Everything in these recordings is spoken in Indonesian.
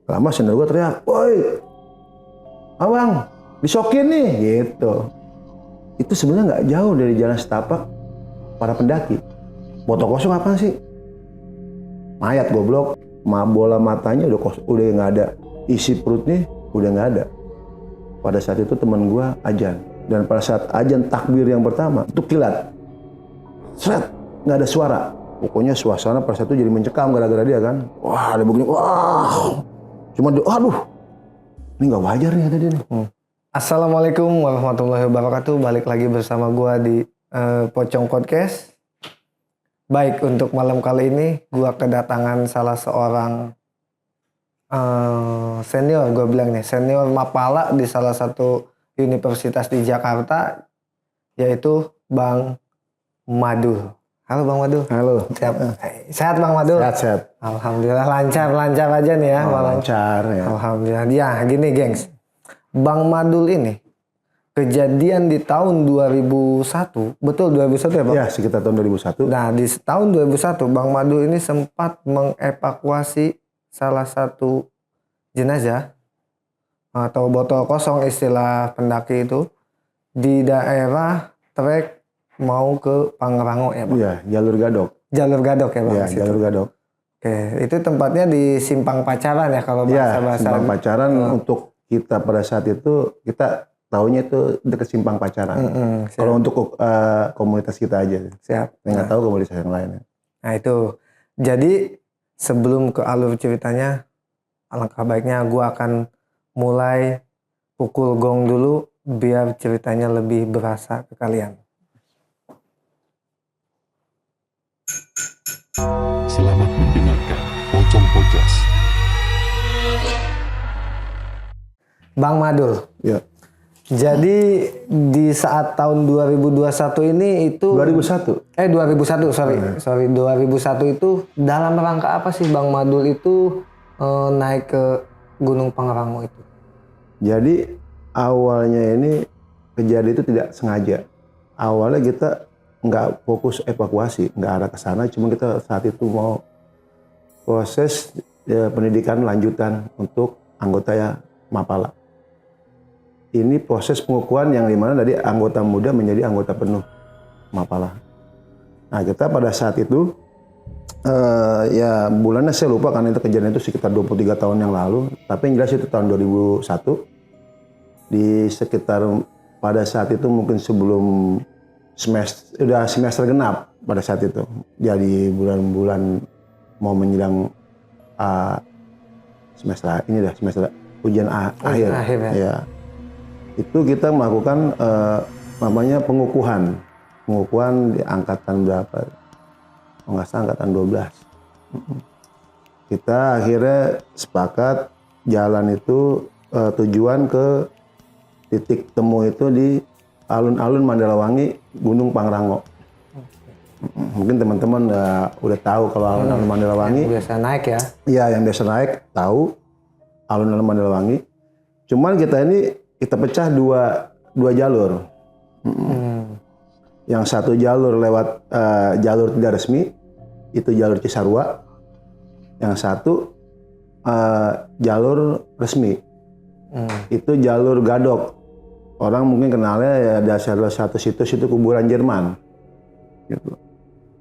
Lama senior gue teriak, woi abang disokin nih gitu. Itu sebenarnya nggak jauh dari jalan setapak para pendaki. Foto kosong apaan sih? Mayat goblok, bola matanya udah nggak ada, isi perutnya udah nggak ada. Pada saat itu teman gue ajan, dan pada saat ajan takbir yang pertama itu kilat, seret, nggak ada suara. Pokoknya suasana pada saat itu jadi mencekam gara-gara dia kan. Wah, ada begini, wah, cuma aduh, ini nggak wajar nih ada dia nih. Assalamualaikum warahmatullahi wabarakatuh. Balik lagi bersama gua di Pocong Podcast. Baik, untuk malam kali ini gua kedatangan salah seorang senior, gua bilang nih, senior Mapala di salah satu universitas di Jakarta, yaitu Bang Madul. Halo Bang Madul. Halo. Sehat Bang Madul? Sehat. Alhamdulillah lancar aja nih ya. Lancar ya. Alhamdulillah. Ya gini gengs, Bang Madul ini kejadian di tahun 2001, betul 2001 ya Bang? Ya, sekitar tahun 2001. Nah di tahun 2001 Bang Madul ini sempat mengevakuasi salah satu jenazah atau botol kosong istilah pendaki itu di daerah trek mau ke Pangrango ya Bang? Iya, jalur Gadok. Jalur Gadok ya Bang? Iya, jalur Gadok. Oke, itu tempatnya di Simpang Pacaran ya kalau bahasa-bahasa. Simpang Pacaran untuk kita pada saat itu kita tahunya itu dekat Simpang Pacaran. Kalau untuk komunitas kita aja. Siap. Nggak tahu komunitas yang lain. Nah itu, jadi sebelum ke alur ceritanya, alangkah baiknya gue akan mulai pukul gong dulu biar ceritanya lebih berasa ke kalian. Selamat mendengarkan Pocong Podcast. Bang Madul. Ya. Jadi di saat tahun 2021 ini itu 2001. 2001 sorry 2001 itu dalam rangka apa sih Bang Madul itu naik ke Gunung Pangrango itu? Jadi awalnya ini kejadian itu tidak sengaja. Awalnya kita nggak fokus evakuasi, nggak arah ke sana, cuma kita saat itu mau proses pendidikan lanjutan untuk anggota ya Mapala. Ini proses pengukuhan yang dimana dari anggota muda menjadi anggota penuh Mapala. Nah kita pada saat itu ya bulannya saya lupa karena itu kejadian itu sekitar 23 tahun yang lalu, tapi yang jelas itu tahun 2001 di sekitar pada saat itu mungkin sebelum semester genap pada saat itu. Jadi bulan-bulan mau menjelang semester ujian akhir ya. Itu kita melakukan namanya pengukuhan di angkatan berapa? Nggak salah angkatan 12. Kita akhirnya sepakat jalan itu tujuan ke titik temu itu di alun-alun Mandalawangi, Gunung Pangrango. Mungkin teman-teman udah tahu kalau alun-alun Mandalawangi. Yang biasa naik ya? Iya, yang biasa naik tahu alun-alun Mandalawangi. Cuman kita pecah dua jalur. Yang satu jalur lewat jalur tidak resmi, itu jalur Cisarua. Yang satu jalur resmi, itu jalur Gadok. Orang mungkin kenalnya ya ada salah satu situs itu kuburan Jerman. Gitu.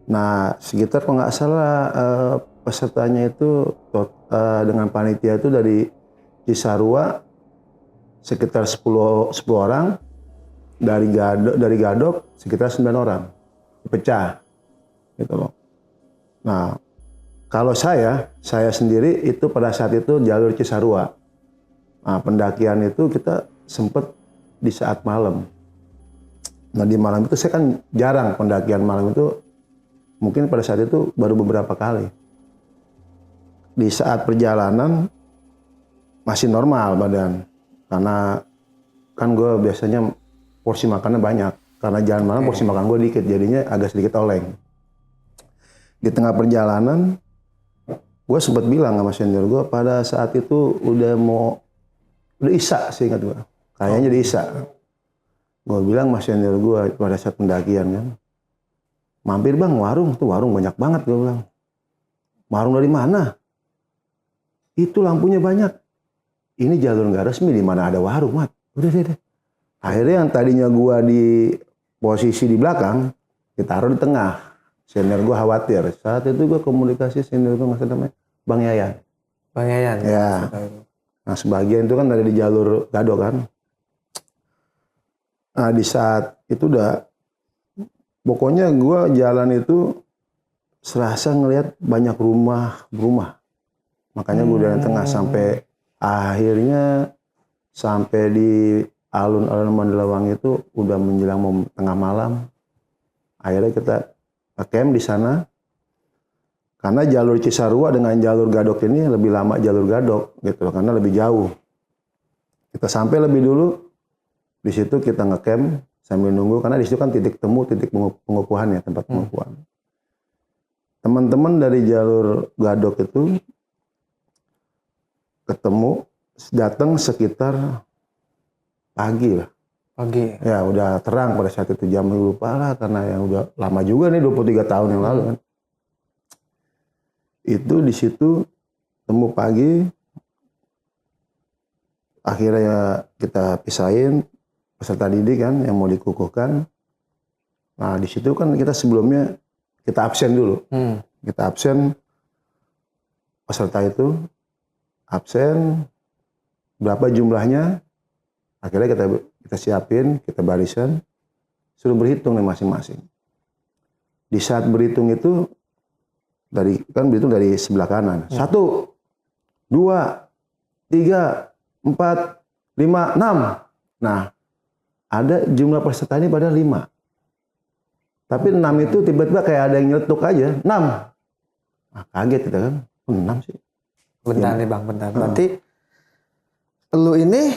Nah sekitar kalau nggak salah pesertanya itu dengan panitia itu dari Cisarua sekitar 10 orang, dari Gadok sekitar 9 orang, pecah. Gitu loh. Nah kalau saya sendiri itu pada saat itu jalur Cisarua. Nah pendakian itu kita sempat di saat malam. Nah di malam itu saya kan jarang pendakian malam itu, mungkin pada saat itu baru beberapa kali. Di saat perjalanan masih normal badan, karena kan gue biasanya porsi makannya banyak, karena jalan malam porsi makan gue dikit, jadinya agak sedikit oleng. Di tengah perjalanan gue sempat bilang sama senior gue pada saat itu udah isya sih ingat gue. Kayaknya di Isa. Gue bilang mas senior gue pada saat pendakian kan, mampir bang warung, tuh warung banyak banget gue bilang. Warung dari mana? Itu lampunya banyak. Ini jalur nggak resmi, di mana ada warung, Mat. Udah deh. Akhirnya yang tadinya gua di posisi di belakang, ditaruh di tengah. Senior gua khawatir. Saat itu gua komunikasi senior gua, maksudnya namanya Bang Yayan. Bang Yayan. Ya. Nah sebagian itu kan ada di jalur Gadok kan. Nah di saat itu udah, pokoknya gua jalan itu serasa ngelihat banyak rumah. Makanya gua dari tengah sampai akhirnya sampai di alun-alun Mandalawang itu udah menjelang mau tengah malam. Akhirnya kita camp di sana. Karena jalur Cisarua dengan jalur Gadok ini lebih lama jalur Gadok gitu loh, karena lebih jauh. Kita sampai lebih dulu. Di situ kita ngecamp sambil nunggu, karena di situ kan titik temu, titik pengukuhan ya, tempat pengukuhan. Teman-teman dari jalur Gadok itu ketemu, datang sekitar pagi lah. Pagi. Ya udah terang pada saat itu, jam lupa lah karena yang udah lama juga nih, 23 tahun yang lalu kan. Itu di situ temu pagi, akhirnya kita pisahin peserta didik kan yang mau dikukuhkan. Nah di situ kan kita sebelumnya kita absen dulu. Kita absen, peserta itu absen, berapa jumlahnya, akhirnya kita siapin, kita barisan, suruh berhitung nih masing-masing. Di saat berhitung itu, berhitung dari sebelah kanan. 1, 2, 3, 4, 5, 6. Nah, ada jumlah peserta ini pada 5. Tapi 6 itu tiba-tiba kayak ada yang nyeletuk aja, 6. Nah, kaget kita kan, 6 sih. Bentar nih Bang, bentar. Berarti lu ini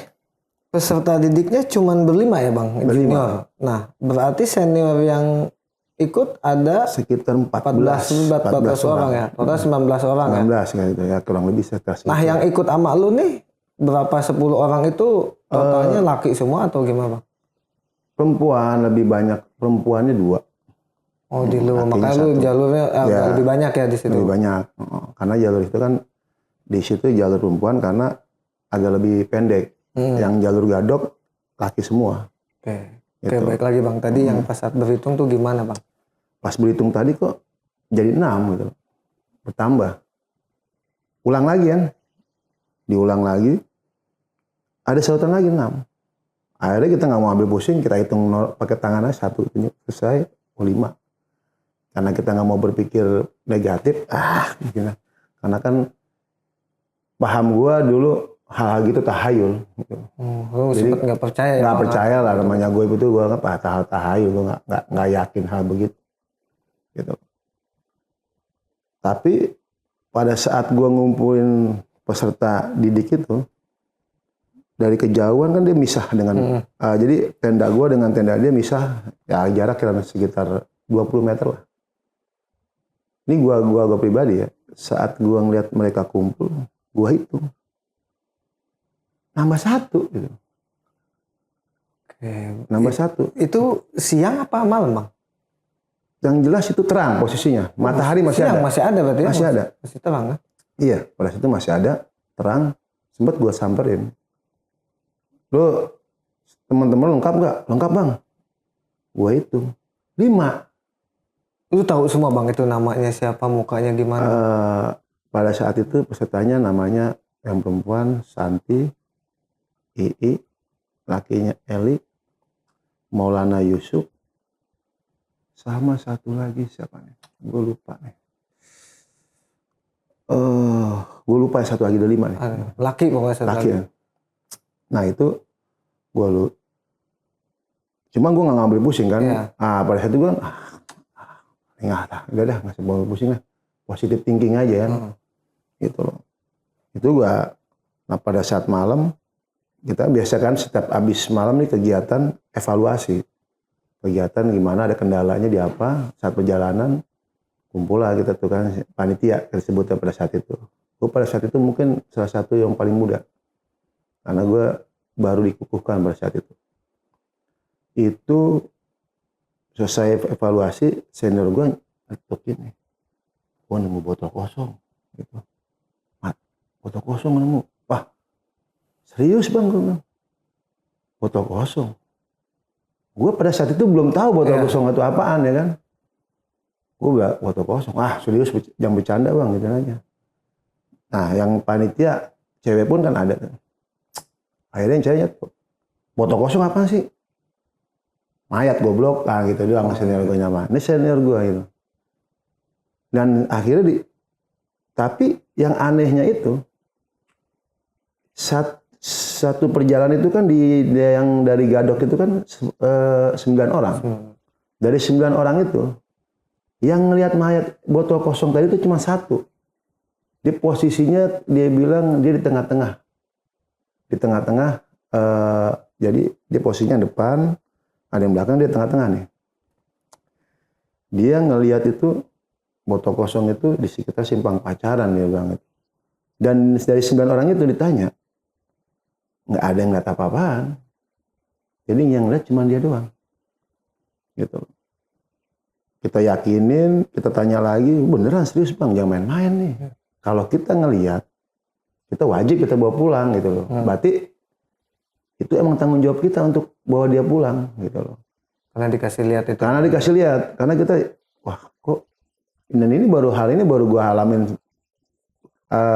peserta didiknya cuman berlima ya Bang? Junior. Nah, berarti senior yang ikut ada Sekitar 14 orang ya. Total 19 orang 19 ya. kayak gitu ya, kurang lebih sekitar Nah, yang ikut sama lu nih berapa 10 orang itu totalnya laki semua atau gimana Bang? perempuan, lebih banyak perempuannya 2. Oh, di lu. Lakinya Makanya lu 1. jalurnya Ya, lebih banyak ya di situ. lebih banyak. Karena jalur itu kan di situ jalur perempuan karena agak lebih pendek. Yang jalur Gadok laki semua. Oke, Gitu. baik lagi Bang. Tadi yang pas saat berhitung tuh gimana Bang? Pas berhitung tadi kok jadi 6 gitu. Bertambah. Ulang lagi kan. Diulang lagi. Ada sautan lagi 6. Akhirnya kita nggak mau ambil pusing, kita hitung pakai tangan aja 1, selesai, 5. Karena kita nggak mau berpikir negatif, gitu. Karena kan paham gua dulu hal-hal gitu tahayul. Gitu. Lu Jadi sempet nggak percaya ya? Nggak percaya lah, namanya gue itu gue nggak tahayul, gue nggak yakin hal begitu. Gitu. Tapi pada saat gue ngumpulin peserta didik itu, dari kejauhan kan dia misah dengan, jadi tenda gue dengan tenda dia misah, ya jarak kira-kira sekitar 20 meter lah. Ini gue pribadi ya, saat gue ngeliat mereka kumpul, gue hitung. Nambah 1 gitu. Oke. Nambah 1. Itu siang apa malam Bang? Yang jelas itu terang posisinya. Matahari masih siang, ada. masih ada berarti? Masih ada. Masih terang kan? Iya, pada situ masih ada, terang. Sempet gue samperin. Lo teman-teman lengkap nggak? Lengkap Bang. Gue itu 5. Lu tahu semua Bang itu namanya siapa, mukanya gimana? Pada saat itu pesertanya namanya yang perempuan Santi, Ii, lakinya Eli, Maulana Yusuf, sama satu lagi siapa nih? Gue lupa nih. Gue lupa yang satu lagi, ada 5 nih. Laki pokoknya satu Laki lagi. ya. Nah itu gue lu. Cuma gue nggak ngambil pusing kan. Iya. Pada saat itu gue udah nggak usah bawa pusing lah. Positive thinking aja kan. Gitu loh. Itu gue. Nah pada saat malam kita biasa kan setiap habis malam nih kegiatan evaluasi. Kegiatan gimana, ada kendalanya di apa saat perjalanan. Kumpul lah kita tuh kan panitia tersebutnya pada saat itu. Gue pada saat itu mungkin salah satu yang paling muda. Karena gue baru dikukuhkan pada saat itu. Itu selesai evaluasi, senior gue ngetuk ini. Gue nemu botol kosong. Gitu. Mat, botol kosong nemu. Wah, serius bang, gue bilang. Botol kosong. Gue pada saat itu belum tahu botol kosong itu apaan ya kan. Gue bilang botol kosong. Ah serius, jangan bercanda bang, gitu aja. Nah yang panitia cewek pun kan ada. Akhirnya yang ceweknya, botol kosong apaan sih? Mayat goblok, gitu doang senior gue nyaman. Ini senior gue gitu. Dan akhirnya tapi yang anehnya itu satu perjalanan itu kan yang dari Gadok itu kan 9 orang. Dari 9 orang itu yang ngelihat mayat botol kosong tadi itu cuma 1. Di posisinya dia bilang dia di tengah-tengah. Di tengah-tengah jadi dia posisinya depan, ada yang belakang, dia tengah-tengah nih. Dia ngelihat itu botol kosong itu di sekitar simpang Pacaran dia bilang itu. Dan dari 9 orang itu ditanya, nggak ada yang ngeliat apa-apaan. Jadi yang ngeliat cuma dia doang. Gitu. Kita yakinin, kita tanya lagi, beneran serius bang, jangan main-main nih. Kalau kita ngeliat, kita wajib kita bawa pulang gitu loh. Berarti itu emang tanggung jawab kita untuk bawa dia pulang gitu loh. Karena dikasih lihat itu. Karena dikasih lihat, karena kita, wah kok, dan ini baru gue alamin,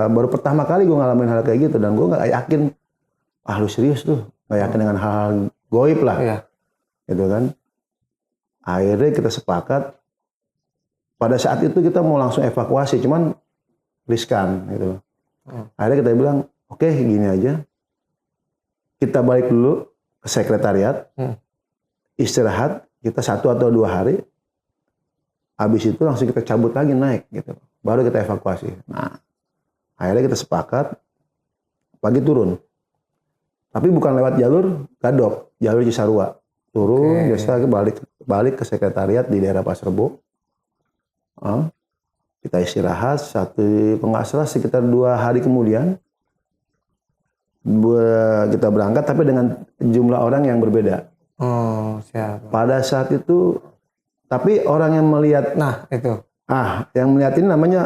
baru pertama kali gue ngalamin hal kayak gitu, dan gue nggak yakin, lu serius tuh, nggak yakin dengan hal-hal goib lah, gitu kan. Akhirnya kita sepakat, pada saat itu kita mau langsung evakuasi, cuman riskan gitu. Akhirnya kita bilang, oke, gini aja, kita balik dulu ke sekretariat, istirahat, kita 1 atau 2 hari, habis itu langsung kita cabut lagi naik gitu, baru kita evakuasi. Nah, akhirnya kita sepakat pagi turun, tapi bukan lewat jalur Gadok, jalur Cisarua, turun biasa balik ke sekretariat di daerah Pasar Rebo. Kita istirahat kalau nggak salah sekitar 2 hari kemudian kita berangkat, tapi dengan jumlah orang yang berbeda. Oh, siap. Pada saat itu, tapi orang yang melihat, itu. yang melihat ini namanya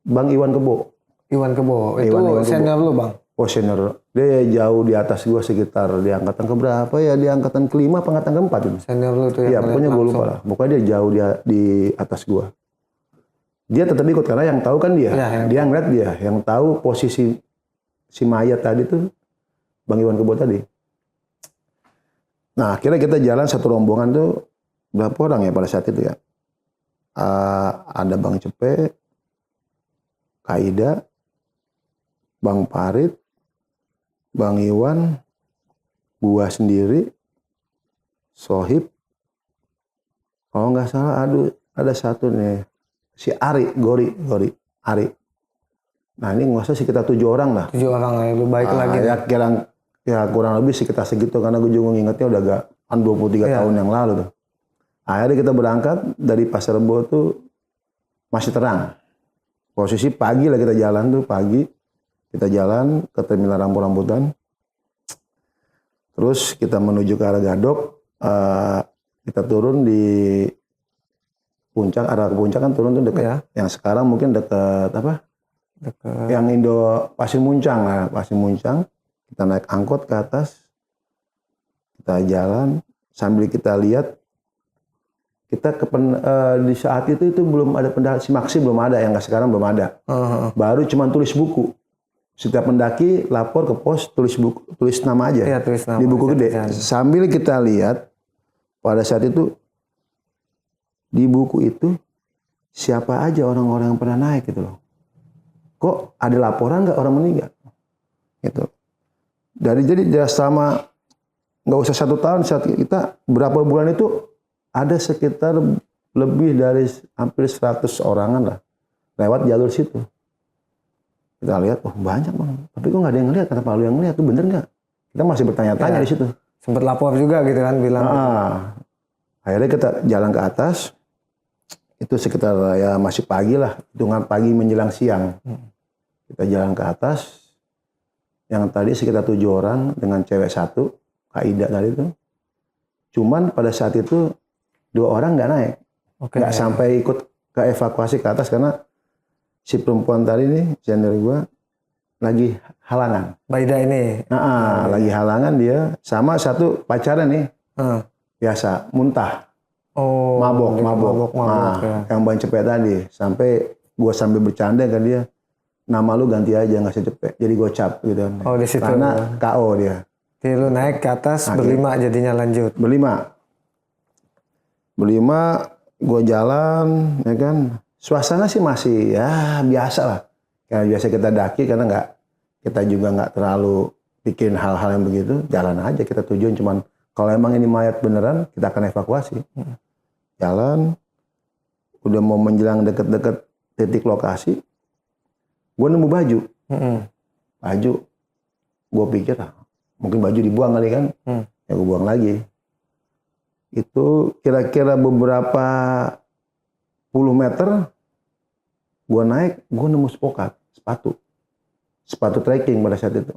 Bang Iwan Kebo. Iwan Kebo, itu Iwan senior lu bang? Oh senior, dia jauh di atas gua, sekitar di angkatan keberapa ya, di angkatan ke-5 apa angkatan ke-4 itu. Senior lu tuh yang pokoknya gua lupa lah, pokoknya dia jauh di atas gua. Dia tetap ikut karena yang tahu kan dia, dia ngeliat dia, yang tahu posisi si mayat tadi tuh Bang Iwan Kebo tadi. Nah akhirnya kita jalan satu rombongan tuh, berapa orang ya pada saat itu ya? Ada Bang Cepe, Kaida, Bang Parit, Bang Iwan, gua sendiri, Sohib, kalau nggak salah ada satu nih, si Ari, Gori, Ari. Nah ini nggak salah sekitar 7 orang lah. 7 orang ya, lu baik lagi. Ya kurang lebih sekitar segitu, karena gue juga ngingetnya udah agak 23 tahun yang lalu tuh. Akhirnya kita berangkat dari Pasar Rebo tuh masih terang. Posisi pagi lah kita jalan tuh, pagi. Kita jalan ke terminal Rambutan. Terus kita menuju ke arah Gadok. Kita turun di puncak, arah ke puncak kan turun tuh dekat. Yang sekarang mungkin dekat apa? Dekat. Yang Pasir Muncang lah, Pasir Muncang. Kita naik angkot ke atas. Kita jalan sambil kita lihat. Kita di saat itu belum ada pendaki, Simaksi belum ada, yang sekarang belum ada. Baru cuma tulis buku. Setiap pendaki lapor ke pos, tulis nama aja. Tulis nama di buku gede. Sambil kita lihat pada saat itu di buku itu siapa aja orang-orang yang pernah naik gitu loh. Kok ada laporan nggak orang meninggal? Gitu. Jadi selama nggak usah 1 tahun, saat kita berapa bulan itu ada sekitar lebih dari hampir 100 orangan lah lewat jalur situ. Kita lihat, banyak bang. Tapi kok nggak ada yang ngeliat? Kenapa lu yang ngeliat? Itu bener nggak? Kita masih bertanya-tanya di situ. Sempat lapor juga gitu kan, bilang. Akhirnya kita jalan ke atas. Itu sekitar ya masih pagi lah, hitungan pagi menjelang siang. Kita jalan ke atas. Yang tadi sekitar 7 orang dengan cewek 1, Kaida tadi itu. Cuman pada saat itu 2 orang nggak naik, nggak sampai ikut ke evakuasi ke atas karena si perempuan tadi nih, senior gua, lagi halangan. Baida ini. Lagi halangan dia sama satu pacarnya nih. Biasa muntah. Oh, Mabok. Ya. Yang ban cepet tadi. Sampai gue sambil bercanda kan dia, nama lu ganti aja nggak usah cepet. Jadi gocap gitu kan. Oh, di situ. Karena KO dia. Jadi lu naik ke atas berlima jadinya lanjut. Berlima, gue jalan, ya kan. Suasana sih masih ya biasa lah. Kayak biasa kita daki karena kita juga nggak terlalu bikin hal-hal yang begitu. Jalan aja, kita tujuan cuman kalau emang ini mayat beneran, kita akan evakuasi. Jalan, udah mau menjelang deket-deket titik lokasi, gue nemu baju. Baju, gue pikir mungkin baju dibuang kali kan, ya gue buang lagi. Itu kira-kira beberapa puluh meter, gue naik, gue nemu sepatu trekking pada saat itu.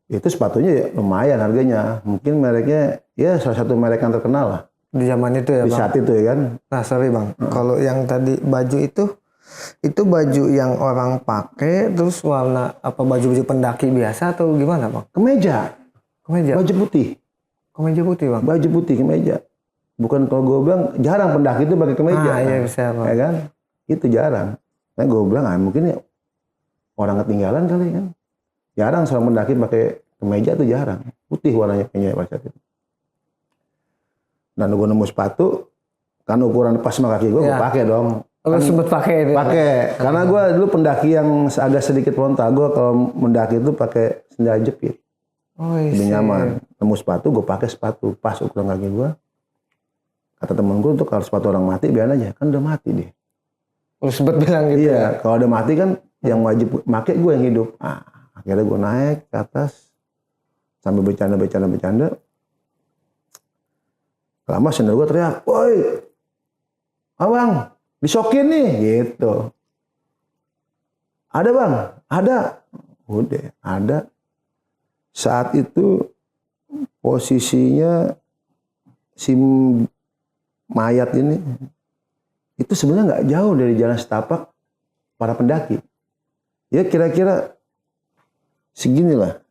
Itu sepatunya ya lumayan harganya, mungkin mereknya ya salah satu merek yang terkenal lah. Di zaman itu ya Di Bang? saat itu ya kan. Nah sorry Bang, kalau yang tadi baju itu baju yang orang pakai terus warna apa baju-baju pendaki biasa atau gimana Bang? Kemeja. Baju putih. Kemeja putih Bang? Baju putih, kemeja. Bukan kalau gue bilang jarang pendaki itu pakai kemeja. Iya bisa Bang. Ya kan? Itu jarang. Nah gue bilang mungkin ya orang ketinggalan kali kan. Jarang seorang pendaki pakai kemeja itu jarang. Putih warnanya kayaknya pada saat itu. Dan gue nemu sepatu, kan ukuran pas sama kaki gue pakai dong. Lu sempet pakai itu? Pakai, karena gue dulu pendaki yang agak sedikit frontal. Gue kalau mendaki itu pakai sendal jepit. Oh lebih nyaman. Nemu sepatu, gue pakai sepatu pas ukuran kaki gue. Kata temen gue tuh kalau sepatu orang mati biar aja, kan udah mati deh. Lu sempet bilang gitu? Iya, kalau udah mati kan yang wajib pakai gue yang hidup. Akhirnya gue naik ke atas sambil bercanda. Lama sendal gue teriak, "Woi, abang, disokin nih," gitu. "Ada bang, ada." Udah, ada. Saat itu posisinya si mayat ini itu sebenarnya nggak jauh dari jalan setapak para pendaki. Ya kira-kira segini lah,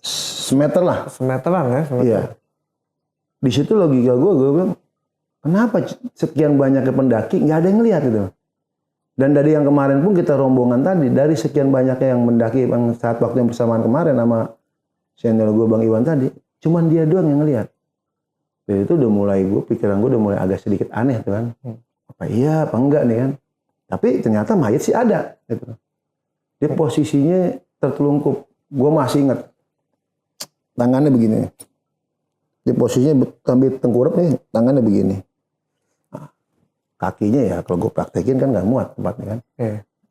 semeteran ya. Iya. Di situ logika gue bilang, kenapa sekian banyaknya pendaki nggak ada yang ngelihat gitu. Dan dari yang kemarin pun kita rombongan tadi, dari sekian banyaknya yang mendaki yang saat waktu yang bersamaan kemarin sama senior gue Bang Iwan tadi, cuman dia doang yang ngelihat. Dari itu udah mulai pikiran gue udah mulai agak sedikit aneh tuh kan. Apa iya apa enggak nih kan. Tapi ternyata mayat sih ada gitu. Dia posisinya tertelungkup. Gue masih ingat tangannya begini. Dia posisinya sambil tengkurap nih, tangannya begini. Kakinya ya kalau gue praktekin kan nggak muat tempatnya kan.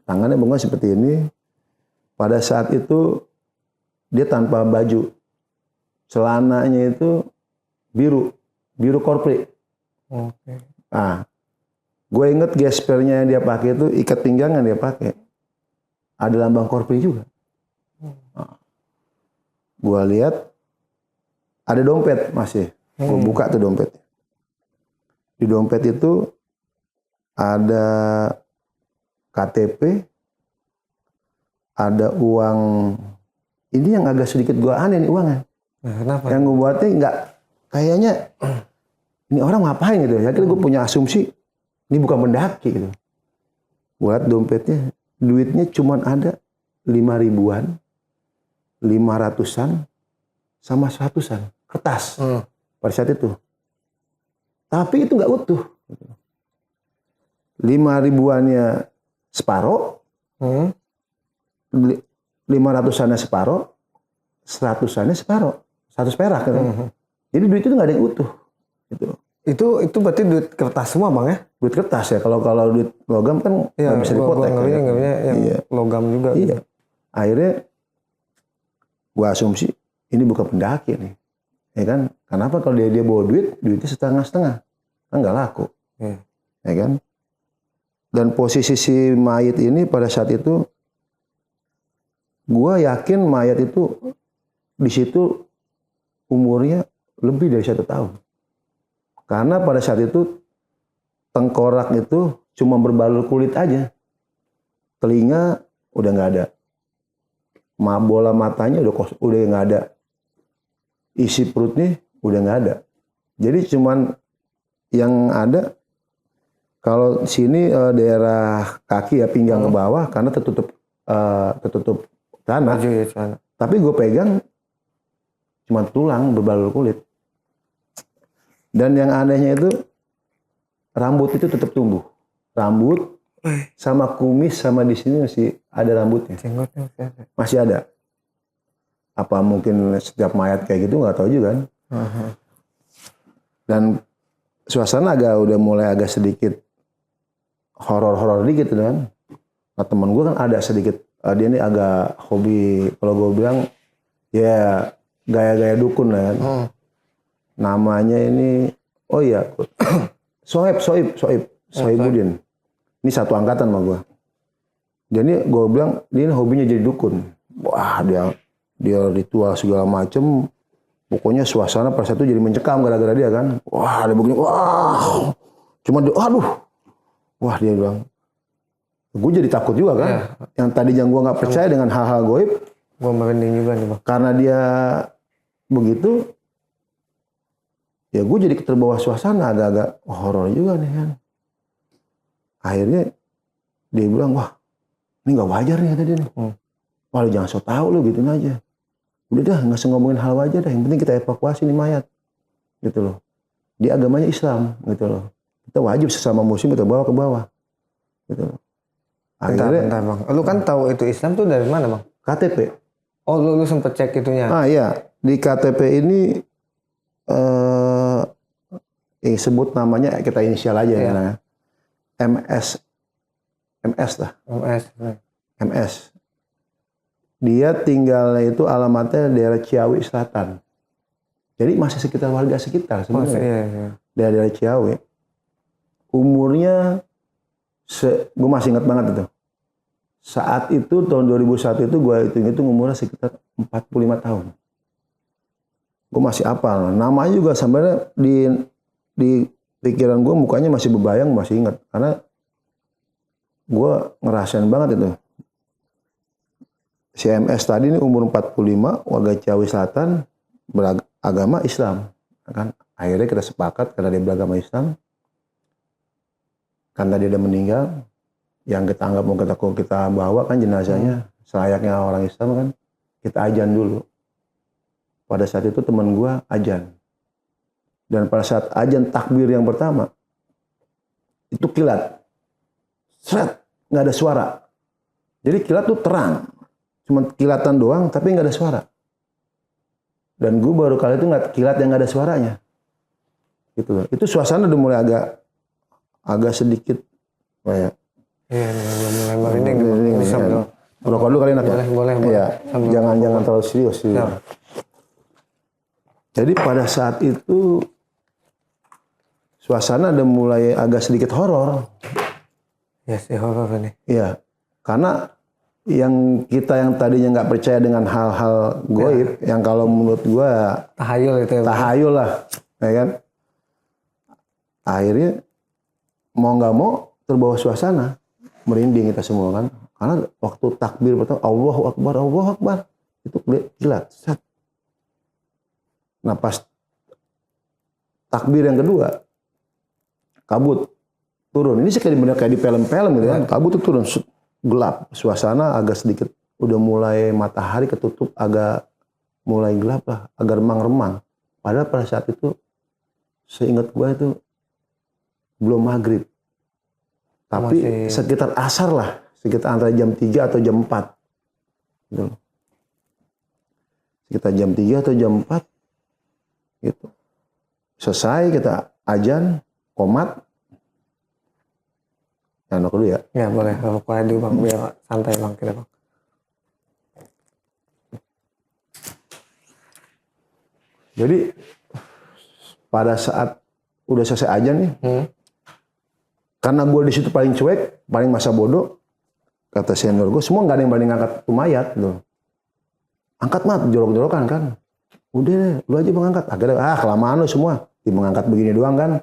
Tangannya bengkok seperti ini. Pada saat itu dia tanpa baju. Celananya itu biru korpri. Gue inget gespernya yang dia pakai itu ikat pinggang yang dia pakai. Ada lambang korpri juga. Gue lihat ada dompet masih. Gue buka tuh dompet. Di dompet itu ada KTP, ada uang. Ini yang agak sedikit gue aneh nih uangnya. Kenapa? Yang gue buatnya nggak kayaknya ini orang ngapain gitu. Akhirnya gue punya asumsi ini bukan pendaki gitu. Buat dompetnya, duitnya cuman ada 5.000-an, 500-an, sama 100-an kertas pada saat itu. Tapi itu nggak utuh. 5.000-annya separoh, 500-annya separoh, 100-annya separoh, 100 perak. Gitu. Jadi duit itu nggak ada yang utuh. Gitu. Itu berarti duit kertas semua Bang ya? Duit kertas ya. Kalau duit logam kan nggak bisa dipotek. Yang logam juga. Iya. Akhirnya gua asumsi ini bukan pendaki nih. Ya kan? Kenapa kalau dia bawa duitnya setengah-setengah. Kan nggak laku. Ya kan? Dan posisi si mayat ini pada saat itu gua yakin mayat itu di situ umurnya lebih dari 1 tahun. Karena pada saat itu tengkorak itu cuma berbalur kulit aja. Telinga udah nggak ada. bola matanya udah nggak ada, isi perutnya udah nggak ada. Jadi cuman yang ada kalau sini daerah kaki ya, pinggang ke bawah karena tertutup tanah. Baju ya celana. Tapi gue pegang cuma tulang berbalur kulit. Dan yang anehnya itu rambut itu tetap tumbuh. Rambut sama kumis sama di sini masih ada rambutnya. Jenggotnya masih ada. Masih ada. Apa mungkin setiap mayat kayak gitu nggak tahu juga kan. Dan suasana udah mulai agak sedikit horor dikit kan. Nah teman gue kan ada sedikit, dia ini agak hobi, kalau gue bilang ya gaya-gaya dukun lah kan. Namanya ini, oh iya, Sohibuddin. Ini satu angkatan sama gue. Dia ini gue bilang dia ini hobinya jadi dukun. Wah dia ritual segala macem. Pokoknya suasana pada saat itu jadi mencekam gara-gara dia kan. Wah dia begini, wah. Cuma wah dia bilang. Gue jadi takut juga kan. Yang tadinya gue nggak percaya dengan hal-hal goib. Gue merinding juga nih bang. Karena dia begitu. Ya gue jadi terbawa suasana agak-agak horor juga nih kan. Akhirnya dia bilang, wah ini nggak wajar nih kata dia nih. Wah lu jangan so tau lu gitu aja. Udah dah nggak usah ngomongin hal wajar dah. Yang penting kita evakuasi nih mayat. Gitu loh. Dia agamanya Islam gitu loh. Kita wajib sesama muslim kita bawa ke bawah. Gitu loh. Akhirnya, bentar bang. Lu kan tahu itu Islam tuh dari mana bang? KTP. Oh lu sempet cek itunya? Ah iya. Di KTP ini sebut namanya kita inisial aja ya. MS lah. MS. Dia tinggalnya itu alamatnya daerah Ciawi Selatan. Jadi masih sekitar warga sekitar sebenarnya. Iya. Daerah Ciawi. Umurnya gue masih ingat banget itu. Saat itu tahun 2001 itu gue hitung umurnya sekitar 45 tahun. Gue masih hafal. Namanya juga sebenarnya di pikiran gue mukanya masih berbayang, masih ingat. Karena gue ngerasain banget itu. Si MS tadi ini umur 45, warga Ciawi Selatan, beragama Islam. Kan? Akhirnya kita sepakat karena dia beragama Islam. Karena dia udah meninggal, yang kita anggap mau kita bawa kan jenazahnya, selayaknya orang Islam kan, kita ajan dulu. Pada saat itu teman gue ajan. Dan pada saat ajan takbir yang pertama, itu kilat. Seret, nggak ada suara. Jadi kilat tuh terang. Cuma kilatan doang, tapi nggak ada suara. Dan gue baru kali itu ngeliat kilat yang nggak ada suaranya. Gitu loh. Itu suasana udah mulai agak sedikit kayak. Iya, mulai merinding. Rokok dulu kali enak ya? Boleh. Iya, jangan terlalu serius. Ya. Jadi pada saat itu suasana udah mulai agak sedikit horor. Ya sih horor ini. Iya, karena yang tadinya nggak percaya dengan hal-hal goib, yang kalau menurut gua tahayul itu ya. Tahayul lah, ya kan? Akhirnya mau nggak mau terbawa suasana, merinding kita semua kan. Karena waktu takbir pertama Allahu Akbar, itu kilat. Nah pas takbir yang kedua, kabut turun. Ini benar kayak di film-film gitu kan. Kabut itu turun, gelap. Suasana agak sedikit, udah mulai matahari ketutup, agak mulai gelap lah, agak remang-remang. Padahal pada saat itu, seingat gue itu belum maghrib. Tapi sekitar asar lah, sekitar antara jam 3 atau jam 4. Gitu. Sekitar jam 3 atau jam 4. Gitu. Selesai kita ajan, qomat. Jangan dulu ya. Ya boleh, rokok aja dulu bang, biar santai bang kita bang. Jadi pada saat udah selesai ajan nih, karena gue di situ paling cuek, paling masa bodoh, kata senior gue, semua nggak ada yang berani ngangkat tuh mayat, gitu. Angkat mat, jorok-jorokan kan. Udah, lu aja mengangkat. Akhirnya, kelamaan lu semua. Dia mengangkat begini doang kan.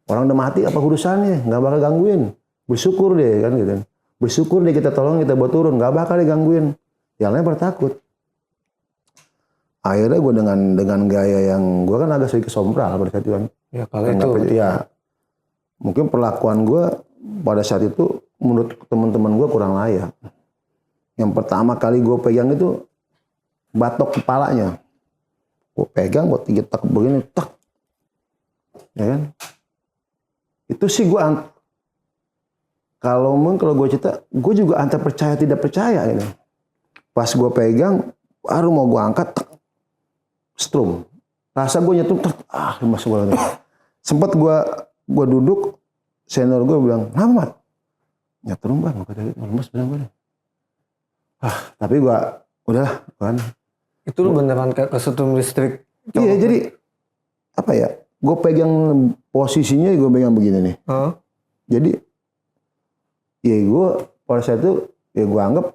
Orang udah mati, apa urusannya? Nggak bakal gangguin. Bersyukur deh kan gitu. Bersyukur deh kita tolong, kita buat turun. Nggak bakal digangguin. yang lain pada takut. Akhirnya gue dengan gaya yang gue kan agak sedikit sompral pada saat itu kan. Ya kalau itu. Ya, mungkin perlakuan gue pada saat itu menurut teman-teman gue kurang layak. Yang pertama kali gue pegang itu batok kepalanya. Gue pegang, gue tinggi tak begini, tak. Ya kan? Itu sih gue kalau gue cerita, gue juga antara percaya tidak percaya gitu. Pas gue pegang, baru mau gue angkat, tak, strum. Rasa gue nyetum, tak, masuk gue. Sempat gue duduk, senior gue bilang, Ahmad, nyetrum bang, lemes bilang gue. Tapi gue, udah kan. Itu lu beneran kayak kesetrum listrik. Iya, jadi apa ya? Gue pegang posisinya, gue pegang begini nih. Jadi, ya gue pada saat itu, ya gue anggap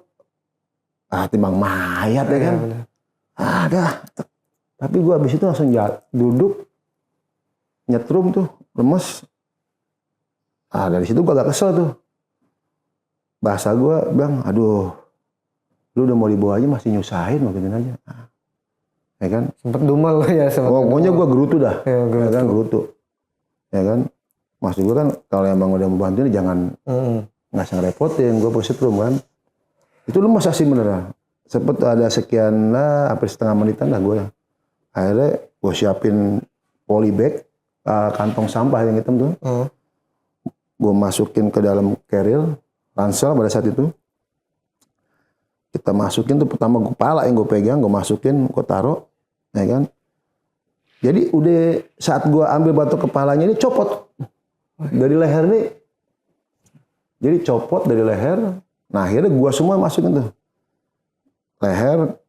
timbang mayat ya kan. Ada. Tapi gue habis itu langsung duduk, nyetrum tuh, lemes. Dari situ gue agak kesel tuh. Bahasa gue bilang, aduh, lu udah mau dibawa aja masih nyusahin, gituin aja. Ya kan? Sempet dumel ya. Pokoknya gue gerutu dah. Ya, ya kan, gerutu. Ya kan? Maksud gue kan, kalau emang udah mau bantuin, jangan nggak ngerepotin. Gue setrum kan. Itu lemes sih beneran. Sempet ada sekian lah, hampir setengah menitan lah gue. Akhirnya gue siapin polybag, kantong sampah yang hitam tuh. Gue masukin ke dalam keril, ransel pada saat itu. Kita masukin tuh pertama kepala yang gue pegang, gue masukin, gue taruh, ya kan. Jadi udah saat gue ambil batok kepalanya ini copot dari leher nih. Jadi copot dari leher. Nah akhirnya gue semua masukin tuh leher,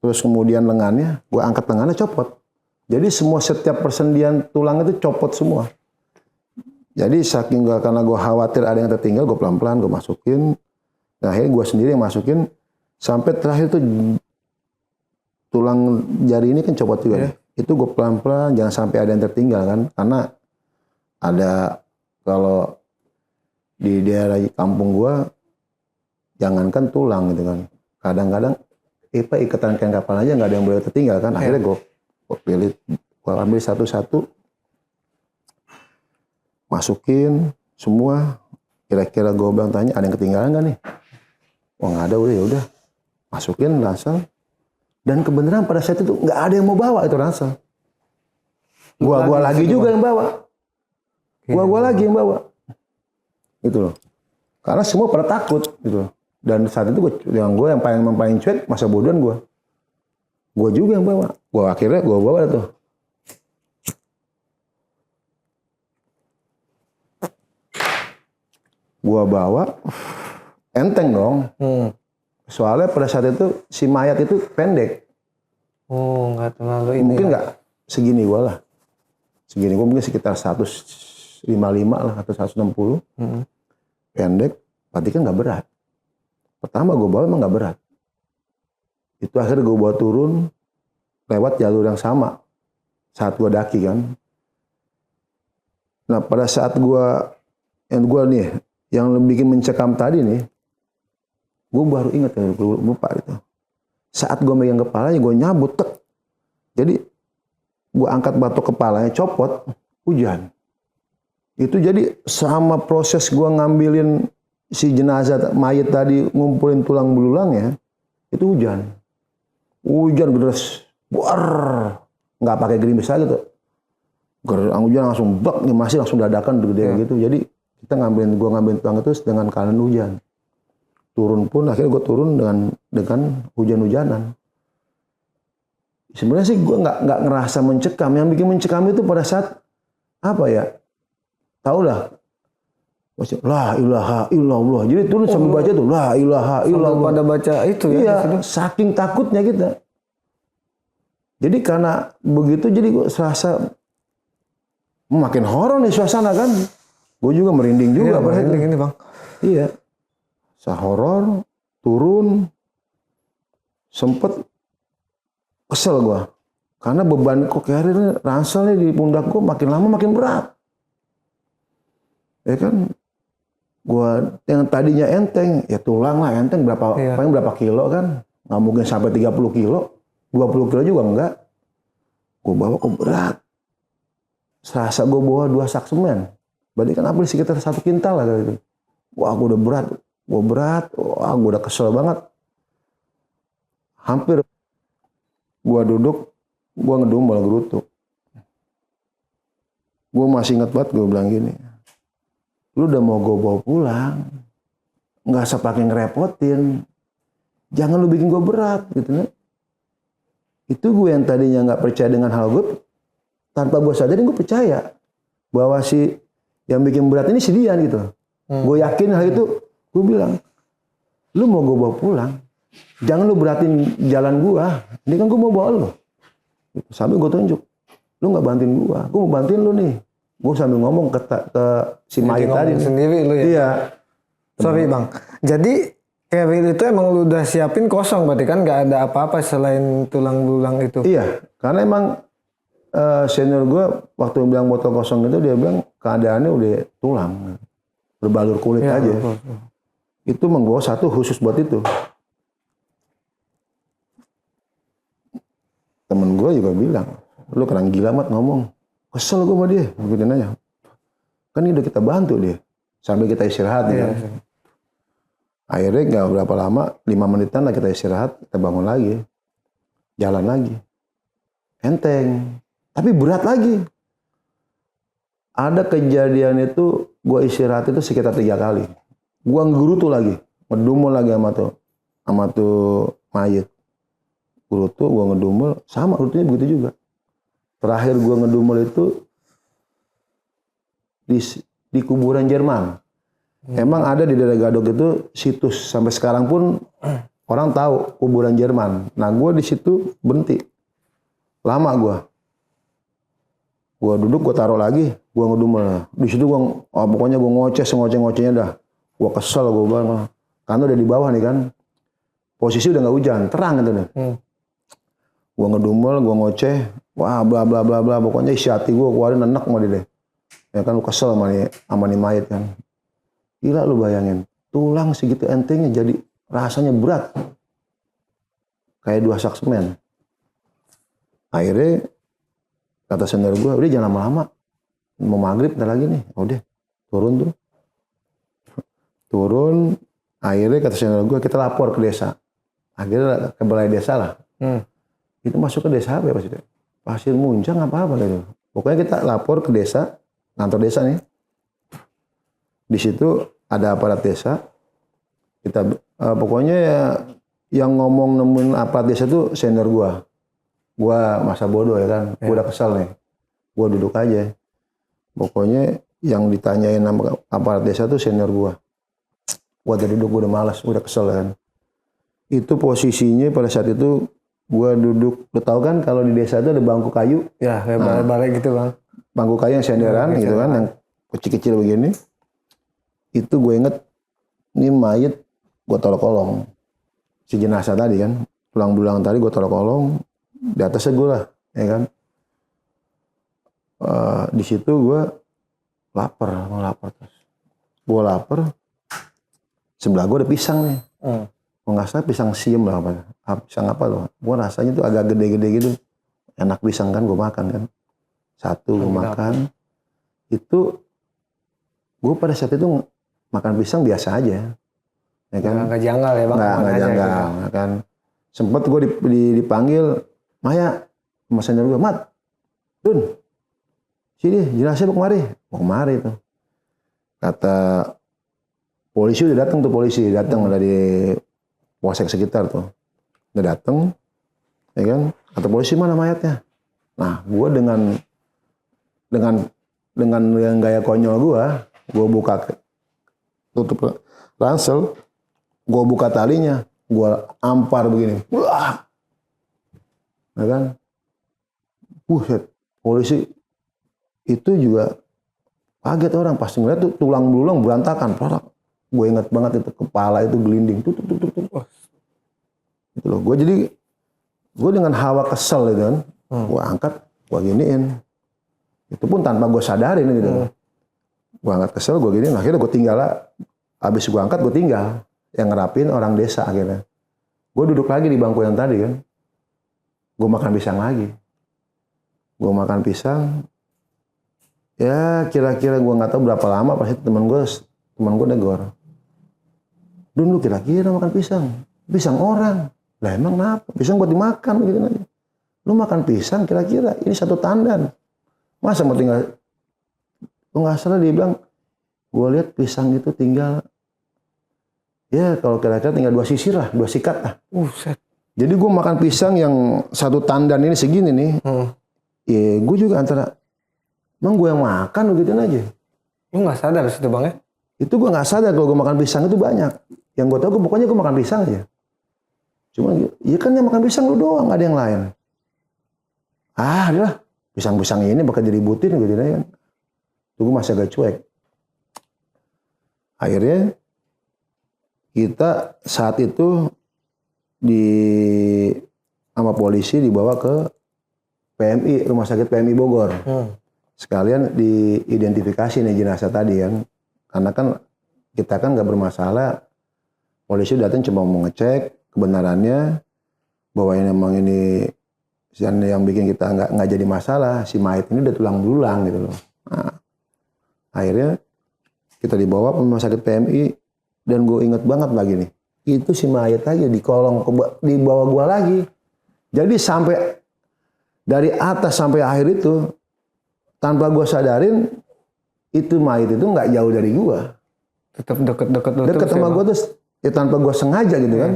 terus kemudian lengannya, gue angkat lengannya copot. Jadi setiap persendian tulang itu copot semua. Jadi saking karena gue khawatir ada yang tertinggal, gue pelan-pelan gue masukin. Nah akhirnya gue sendiri yang masukin. Sampai terakhir tuh tulang jari ini kan copot juga. Itu gue pelan-pelan, jangan sampai ada yang tertinggal kan. Karena ada, kalau di daerah kampung gue, jangankan tulang gitu kan. Kadang-kadang ikatan kain kapal aja nggak ada yang boleh tertinggal kan. Akhirnya gue pilih, gue ambil satu-satu, masukin semua. Kira-kira gue bilang tanya, ada yang ketinggalan nggak nih? Oh nggak ada, udah ya udah. Masukin ransel, dan kebenaran pada saat itu nggak ada yang mau bawa itu ransel. Gua lagi juga yang bawa. Gua lagi yang bawa. Gitu loh. Karena semua pada takut gitu loh. Dan saat itu yang paling cuek masa bodohan gua. Gua juga yang bawa. Akhirnya gua bawa tuh. Gua bawa, enteng dong. Soalnya pada saat itu si mayat itu pendek. Oh, nggak terlalu ini. Mungkin nggak segini gua lah. Segini gua mungkin sekitar 155 lah atau 160. Pendek, berarti kan nggak berat. Pertama gua bawa emang nggak berat. Itu akhirnya gua bawa turun lewat jalur yang sama saat gua daki kan. Nah pada saat gua nih yang bikin mencekam tadi nih, gue baru ingat, gue lupa itu. Saat gue megang kepalanya, gue nyabut, tek. Jadi, gue angkat batok kepalanya, copot, hujan. Itu jadi sama proses gue ngambilin si jenazah mayat tadi, ngumpulin tulang belulangnya, itu hujan. Hujan deras, buar. Nggak pakai gerimis lagi tuh. Hujan langsung bak, masih langsung dadakan gede gitu. Jadi, gue ngambilin tulang itu dengan keadaan hujan. Turun pun akhirnya gue turun dengan hujan-hujanan. Sebenarnya sih gue nggak ngerasa mencekam. Yang bikin mencekam itu pada saat apa ya? Tahu lah. La ilaha illallah. Jadi turun sambil baca tuh la ilaha illallah. Pada baca itu ya. Iya, saking takutnya kita. Jadi karena begitu jadi gue serasa makin horor nih suasana kan. Gue juga merinding juga. Iya, merinding ini bang. Iya. Sahoror, turun, sempet kesel gue. Karena beban kok akhirnya ranselnya di pundak gue makin lama makin berat. Ya kan, gue yang tadinya enteng, ya tulang lah enteng paling berapa kilo kan. Nggak mungkin sampai 30 kilo, 20 kilo juga enggak. Gue bawa kok berat. Serasa gue bawa 2 sak semen. Berarti kan apa sekitar 1 kintal lah kali itu. Wah gue udah berat. Wah gue udah kesel banget. Hampir gue duduk, gue ngedumel gerutu. Gue masih ingat banget gue bilang gini. Lu udah mau gue bawa pulang. Nggak usah pakai ngerepotin. Jangan lu bikin gue berat gitu kan. Itu gue yang tadinya nggak percaya dengan hal gue, tanpa gue sadarin gue percaya bahwa si yang bikin berat ini si Dian gitu. Gue yakin hal itu, gue bilang, lu mau gue bawa pulang, jangan lu beratin jalan gue. Ini kan gue mau bawa lu. Sambil gue tunjuk, lu nggak bantuin gue mau bantuin lu nih. Gue sambil ngomong ke si Mai tadi. Sendiri lu ya? Iya. Sorry bang, jadi carrier itu emang lu udah siapin kosong berarti kan nggak ada apa-apa selain tulang belulang itu? Iya, karena emang senior gue waktu bilang botol kosong itu dia bilang keadaannya udah tulang, berbalur kulit Ya, aja. betul. Itu mengbawa satu khusus buat itu. Temen gue juga bilang, lu keren gila mat ngomong, kesel gue sama dia, begini aja. Kan ini udah kita bantu dia, sambil kita istirahat ya. Kan? Akhirnya nggak berapa lama, 5 menitan lah kita istirahat, kita bangun lagi, jalan lagi, enteng, tapi berat lagi. Ada kejadian itu, gue istirahat itu sekitar 3 kali, gue ngerutu lagi, ngedumel lagi sama tuh mayit. Gerutu, gue ngedumel, sama rutunya begitu juga. Terakhir gue ngedumel itu di kuburan Jerman. Emang ada di daerah Gadok itu situs sampai sekarang pun orang tahu kuburan Jerman. Nah gue di situ berhenti, lama gue duduk, gue taruh lagi, gue ngedumel. Di situ gue, pokoknya gue ngoceh-ngocehnya dah. Gue kesel gue banget, karena udah di bawah nih kan, posisi udah nggak hujan, terang gitu deh. Gue ngedumel, gue ngoceh, wah bla bla bla bla, pokoknya isi hati gue keluarin enak sama dia deh. Ya kan lu kesel sama nih mayit kan. Gila lu bayangin, tulang segitu entengnya jadi rasanya berat. Kayak 2 sak semen. Akhirnya kata senior gue, udah jangan lama-lama. Mau maghrib ntar lagi nih. Udah, turun tuh. Turun, akhirnya kata senior gue, kita lapor ke desa. Akhirnya ke balai desa lah. Itu masuk ke desa apa ya Pak Siti? Pasir Muncang apa-apa gitu. Pokoknya kita lapor ke desa, kantor desa nih. Di situ ada aparat desa. Kita pokoknya ya, yang ngomong nemuin aparat desa itu senior gua. Gua masa bodoh ya kan. Gua udah kesel nih. Gua duduk aja. Pokoknya yang ditanyain sama aparat desa tuh senior gua. Gua udah duduk, gua udah malas, gua udah kesel kan. Itu posisinya pada saat itu gua duduk. Lu tahu kan kalau di desa itu ada bangku kayu. Ya, kayak balai-balai gitu bang. Bangku kayu yang senderan gitu kan, yang kecil-kecil begini. Itu gue inget, ini mayit gue taruh kolong. Si jenazah tadi kan, tulang belulang tadi gue taruh kolong, di atasnya gue lah, ya kan. Di situ gue lapar terus. Gue lapar, sebelah gue ada pisang nih. Gue nggak salah pisang siem lah pisang apa loh. Gue rasanya tuh agak gede-gede gitu, enak pisang kan, gue makan kan. Satu gue makan, itu gue pada saat itu makan pisang biasa aja, ya kan? Nggak janggal ya bang? Nggak janggal, gitu. Kan? Sempet gue dipanggil, Maya, sama senior gue, Mat, Dun, sini jenazah mau kemari tuh. Kata polisi udah datang tuh, dari polsek sekitar tuh, udah datang, ya kan? Kata polisi mana mayatnya? Nah, gue dengan yang gaya konyol gue buka tutup ransel, gue buka talinya, gue ampar begini, wah, ya kan, buset, polisi itu juga kaget orang pasti ngeliat tuh tulang belulang berantakan, gue ingat banget itu kepala itu gelinding, tuh, itu loh, gue dengan hawa kesel itu kan, gue angkat, gue giniin, itu pun tanpa gue sadarin gitu. Gue angkat kesel, gue gini, akhirnya gue tinggal lah. Habis gue angkat, gue tinggal. Yang ngerapin orang desa akhirnya. Gue duduk lagi di bangku yang tadi kan. Gue makan pisang lagi. Gue makan pisang. Ya kira-kira gue nggak tahu berapa lama pasti teman gue negor. Dun, lu kira-kira makan pisang? Pisang orang. Lah emang kenapa? Pisang buat dimakan gitu aja. Lu makan pisang kira-kira ini 1 tandan. Masa mau tinggal? Lu nggak salah dia bilang. Gue lihat pisang itu tinggal. Ya kalau kira-kira tinggal 2 sisir lah, 2 sikat lah. Set. Jadi gue makan pisang yang 1 tandan ini segini nih. Ya gue juga antara, emang gue yang makan lu gituin aja. Lu nggak sadar situ bang ya? Itu gue nggak sadar kalau gue makan pisang itu banyak. Yang gue tahu pokoknya gue makan pisang aja. Cuma ya kan yang makan pisang lu doang, gak ada yang lain. Adalah pisang-pisang ini bakal diributin gitu kan. Itu gue masih agak cuek. Akhirnya kita saat itu sama polisi dibawa ke PMI, Rumah Sakit PMI Bogor. Sekalian diidentifikasi nih jenazah tadi kan. Karena kan kita kan nggak bermasalah. Polisi datang cuma mau ngecek kebenarannya bahwa ini memang ini yang bikin kita nggak jadi masalah. Si mayat ini udah tulang belulang gitu loh. Nah, akhirnya kita dibawa ke Rumah Sakit PMI. Dan gue inget banget lagi nih, itu si mayat lagi di kolong, di bawah gue lagi. Jadi sampai dari atas sampai akhir itu, tanpa gue sadarin, itu mayat itu nggak jauh dari gue. Tetap deket-deket Deket sama gue terus, ya tanpa gue sengaja gitu kan.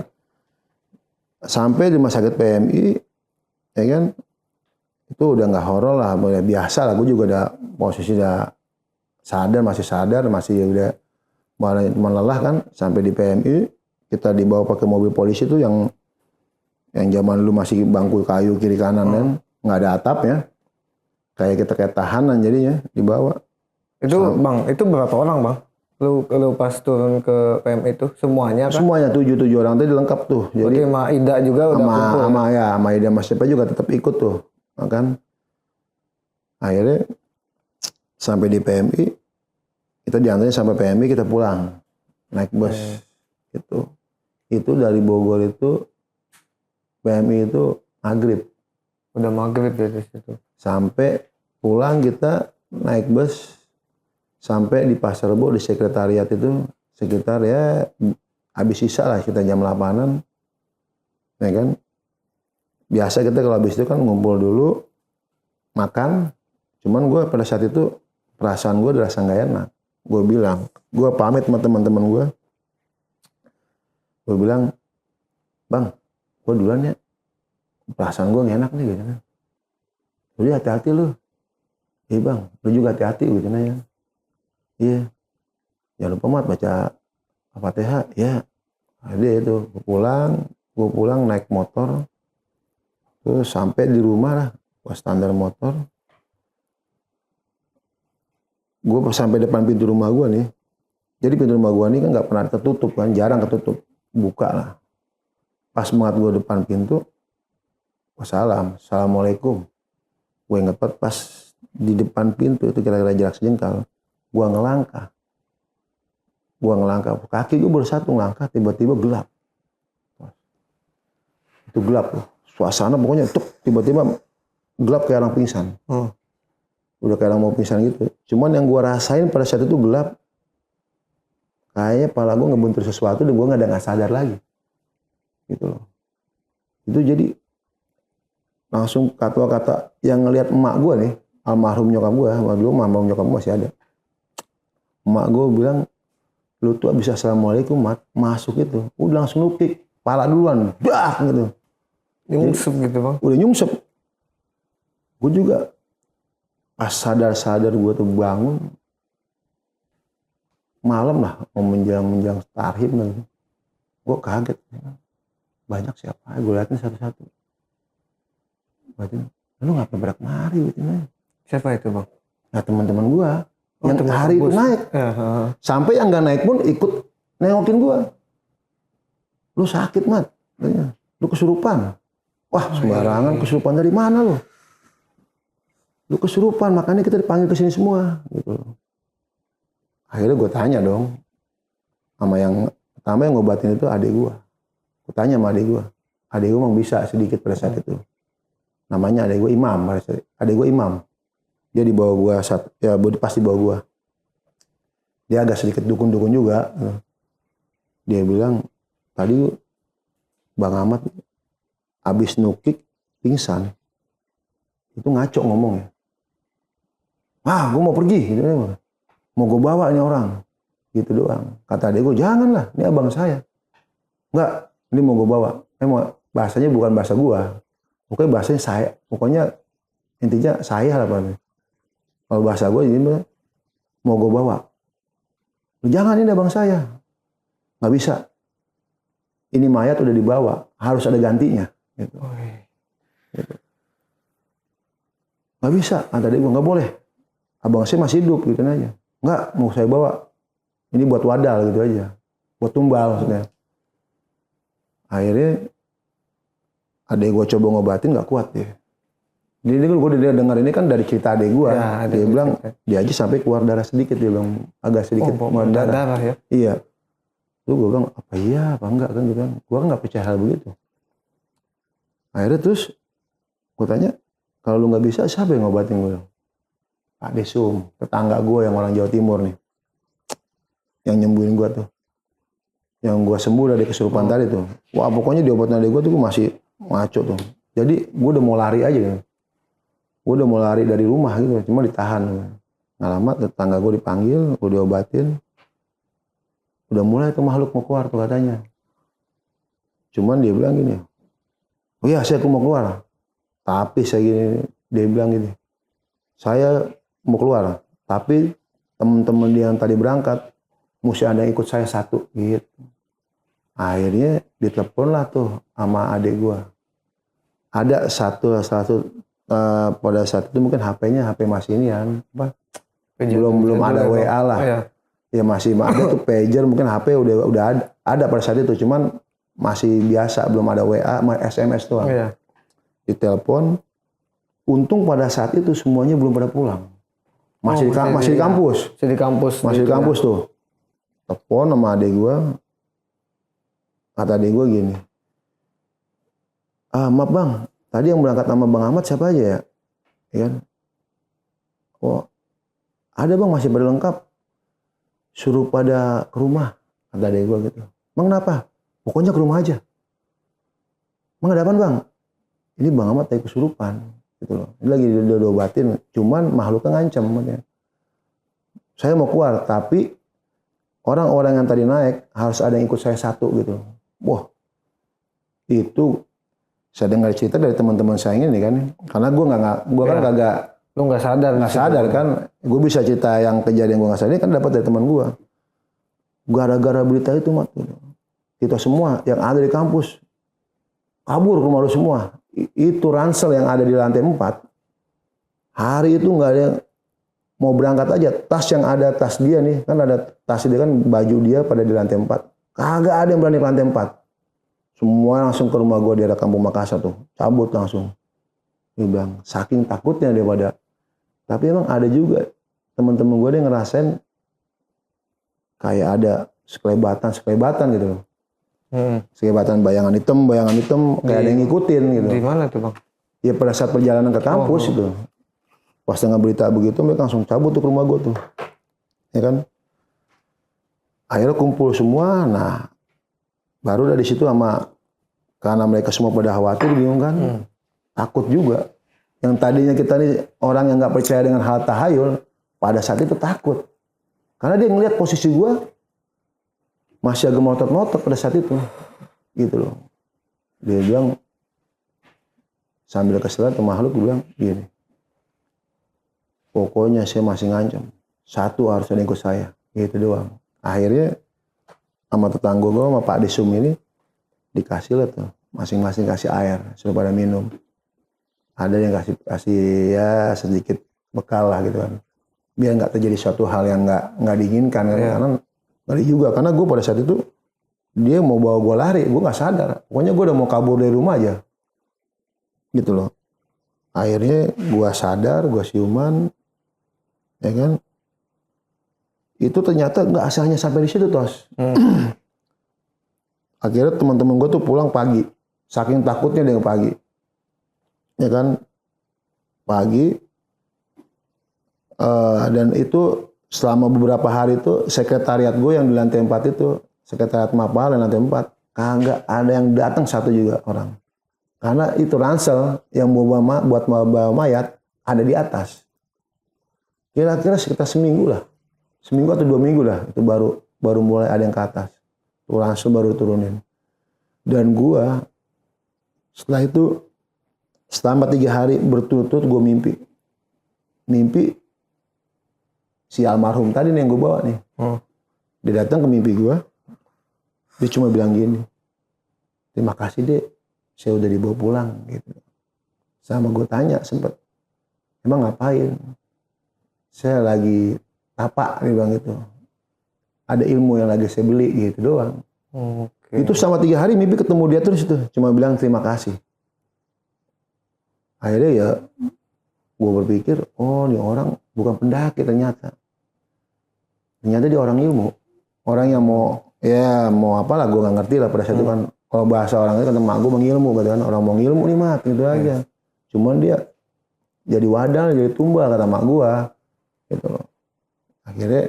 Sampai di Rumah Sakit PMI, ya kan, itu udah nggak horor lah, biasa lah. Gue juga udah posisi udah sadar, masih udah melelah kan. Sampai di PMI kita dibawa pakai mobil polisi tuh yang zaman dulu masih bangku kayu kiri kanan kan, nggak ada atap ya, kayak tahanan jadinya dibawa. Itu bang, itu berapa orang bang? Lu pas turun ke PMI itu semuanya kan? Semuanya 7 orang tadi lengkap tuh. Jadi sama Ida juga udah kumpul. Sama Ida Mas Cepa juga tetap ikut tuh, kan. Akhirnya sampai di PMI, kita diantarnya sampai PMI, kita pulang naik bus. Itu dari Bogor itu PMI itu maghrib. Udah maghrib ya di situ. Sampai pulang kita naik bus sampai di Pasar Rebo di sekretariat itu sekitar ya habis sisa lah kita jam 8-an. Ya kan? Biasa kita kalau habis itu kan ngumpul dulu makan. Cuman gue pada saat itu perasaan gue dirasa nggak enak. Gue bilang, gue pamit sama teman-teman gue. Gue bilang, bang, gue duluan ya. Perasaan gue nggak enak nih gitu kan. Jadi hati-hati lu. Iya bang, lu juga hati-hati gitu ya. Iya. Jangan lupa mat baca Al-Fatihah. Ya. Ada itu. Gue pulang naik motor. Terus sampai di rumah lah. Gue standar motor. Gue sampai depan pintu rumah gue nih. Jadi pintu rumah gue nih kan nggak pernah tertutup kan, jarang ketutup. Buka lah. Pas banget gue depan pintu, gue Assalamualaikum. Gue inget pas di depan pintu itu kira-kira jarak sejengkal. Gue ngelangkah. Kaki gue baru 1 langkah, tiba-tiba gelap. Itu gelap loh. Suasana pokoknya tiba-tiba gelap kayak orang pingsan. Udah kayak orang mau pingsan gitu. Cuman yang gue rasain pada saat itu gelap. Kayaknya kepala gue ngebuntur sesuatu dan gue nggak sadar lagi. Gitu loh. Itu jadi langsung kata-kata yang ngelihat emak gue nih. Almarhum nyokap gue. Dulu almarhum nyokap gue masih ada. Emak gue bilang, lu tuh abis Assalamualaikum mat, masuk itu. Udah langsung nukik. Kepala duluan. Dah gitu. Nyungsep gitu bang. Udah nyungsep. Gue juga pas sadar gue tuh bangun malam lah mau menjelang tarhib gitu. Gue kaget, banyak siapa? Gue liatin satu-satu. Berarti lu ngapa berak mari gitu? Siapa itu bang? Nah teman-teman gue yang hari itu naik, sampai yang nggak naik pun ikut nengokin gue. Lu sakit mat, lu kesurupan. Wah sembarangan, kesurupan dari mana lu? Lu kesurupan, makanya kita dipanggil ke sini semua gitu. Akhirnya gue tanya dong sama yang pertama yang ngobatin itu adik gue. Kutanya sama adik gue emang bisa sedikit pada saat itu. Namanya adik gue Imam, dia di bawah gue, pasti di bawah gue. Dia agak sedikit dukun-dukun juga. Dia bilang, tadi Bang Ahmad abis nukik pingsan. Itu ngaco ngomongnya. Gue mau pergi. Gitu, mau gue bawa ini orang. Gitu doang. Kata adik gue, janganlah, ini abang saya. Enggak, ini mau gue bawa. Bahasanya bukan bahasa gue. Pokoknya bahasanya saya. Pokoknya intinya saya lah. Kalau bahasa gue ini mau gue bawa. Jangan, ini abang saya. Nggak bisa. Ini mayat udah dibawa. Harus ada gantinya. Gitu. Gitu. Nggak bisa. Kata dia, nggak boleh. Abang saya masih hidup gitu aja. Nggak, mau saya bawa. Ini buat wadal gitu aja. Buat tumbal maksudnya. Akhirnya adek gue coba ngobatin nggak kuat ya. Jadi gue udah dengar ini kan dari cerita adek gue. Ya, dia bilang dia aja sampai keluar darah sedikit, dia bilang agak sedikit keluar darah. Ya? Iya. Terus gue bilang apa iya apa enggak kan, dia bilang gue kan nggak percaya hal begitu. Akhirnya terus gue tanya, kalau lu nggak bisa siapa yang ngobatin gue? Pak Desum, tetangga gue yang orang Jawa Timur nih, yang nyembuhin gue tuh, yang gue sembuh dari kesurupan tadi tuh. Wah pokoknya diobatin adek gue tuh gue masih ngaco tuh. Jadi gue udah mau lari aja gitu. Gue udah mau lari dari rumah gitu, cuma ditahan. Nggak lama tetangga gue dipanggil, gue diobatin. Udah mulai tuh makhluk mau keluar tuh katanya. Cuman dia bilang gini, oh iya saya mau keluar. Tapi dia bilang gini, saya mau keluar. Tapi teman-teman dia yang tadi berangkat, mesti ada yang ikut saya satu gitu. Akhirnya ditelepon lah tuh sama adik gue. Ada salah satu pada saat itu mungkin HP-nya HP masih ini kan, belum ada WA lah. Oh, ya masih ada tuh pager, mungkin HP udah ada pada saat itu, cuman masih biasa, belum ada WA, SMS tuh. Oh, iya. Ditelepon. Untung pada saat itu semuanya belum pada pulang. Masih di kampus. Masih di kampus tuh. Telepon sama adik gue. Kata adik gue gini. Maaf bang, tadi yang berangkat sama Bang Ahmad siapa aja ya? Ya kan? Oh, ada bang, masih pada lengkap. Suruh pada ke rumah. Kata adik gue gitu. Bang kenapa? Pokoknya ke rumah aja. Bang ada apaan bang? Ini Bang Ahmad tadi kesurupan. Gitu loh. Ini lagi diobatin. Cuman makhluknya ngancam. Saya mau keluar, tapi orang-orang yang tadi naik harus ada yang ikut saya satu gitu. Wah, itu saya dengar cerita dari teman-teman saya ini kan, karena gue kan kagak, lu nggak sadar kan, gue bisa cerita yang kejadian gue nggak sadar ini kan dapat dari teman gue. Gara-gara berita itu mat, kita semua yang ada di kampus kabur ke rumah lu semua. Itu ransel yang ada di lantai 4 hari itu nggak ada yang mau berangkat aja. Tas yang ada tas dia nih kan, ada tas dia kan, baju dia pada di lantai 4. Kagak ada yang berani ke lantai 4. Semua langsung ke rumah gue di daerah Kampung Makassar tuh, cabut langsung. Dia bilang saking takutnya dia pada. Tapi emang ada juga teman-teman gue yang ngerasain kayak ada sekelebatan gitu loh. Sekelebatan bayangan hitam kayak ada yang ngikutin gitu. Di mana tuh bang? Ya pada saat perjalanan ke kampus itu. Pas dengar berita begitu mereka langsung cabut tuh ke rumah gue tuh. Ya kan? Akhirnya kumpul semua, nah baru dari situ karena mereka semua pada khawatir, bingung kan, takut juga. Yang tadinya kita nih orang yang nggak percaya dengan hal tahayul, pada saat itu takut. Karena dia ngelihat posisi gue masih agak melotot-melotot pada saat itu, gitu loh. Dia bilang sambil kesel tuh makhluk, bilang gini, pokoknya saya masih ngancam, satu harus ada yang ikut saya, gitu doang. Akhirnya sama tetangga gue, sama Pak Desum ini dikasih lah tuh, masing-masing kasih air, suruh pada minum. Ada yang kasih ya sedikit bekal lah gitu kan, biar nggak terjadi suatu hal yang nggak diinginkan kan. Karena ngeri juga, karena gue pada saat itu dia mau bawa gue lari, gue nggak sadar. Pokoknya gue udah mau kabur dari rumah aja, gitu loh. Akhirnya gue sadar, gue siuman, ya kan. Itu ternyata nggak asalnya sampai di situ tos. Akhirnya teman-teman gue tuh pulang pagi. Saking takutnya dia pagi. Ya kan? Pagi. Dan itu selama beberapa hari itu sekretariat gue yang di lantai 4 itu, sekretariat Mapala lantai 4, kagak ada yang datang satu juga orang. Karena itu ransel yang buat bawa mayat ada di atas. Kira-kira sekitar seminggu lah. Seminggu atau 2 minggu lah itu baru mulai ada yang ke atas. Tuh ransel baru turunin. Dan gua setelah itu selama 3 hari berturut-turut gue mimpi si almarhum tadi nih yang gue bawa nih. Dia datang ke mimpi gue. Dia cuma bilang gini, terima kasih Dek, saya udah dibawa pulang gitu. Sama gue tanya sempet, emang ngapain? Saya lagi tapak nih bang gitu. Ada ilmu yang lagi saya beli gitu doang. Okay. Itu selama 3 hari mimpi ketemu dia terus itu, cuma bilang terima kasih. Akhirnya ya gue berpikir, oh ini orang bukan pendaki ternyata. Ternyata dia orang ilmu. Orang yang mau apalah gue gak ngerti lah pada saat itu kan. Kalau bahasa orang itu kata mak gue mengilmu, kata kan orang mau ngilmu nih mak gitu aja. Cuman dia jadi wadal, jadi tumbal kata mak gue. Gitu. Akhirnya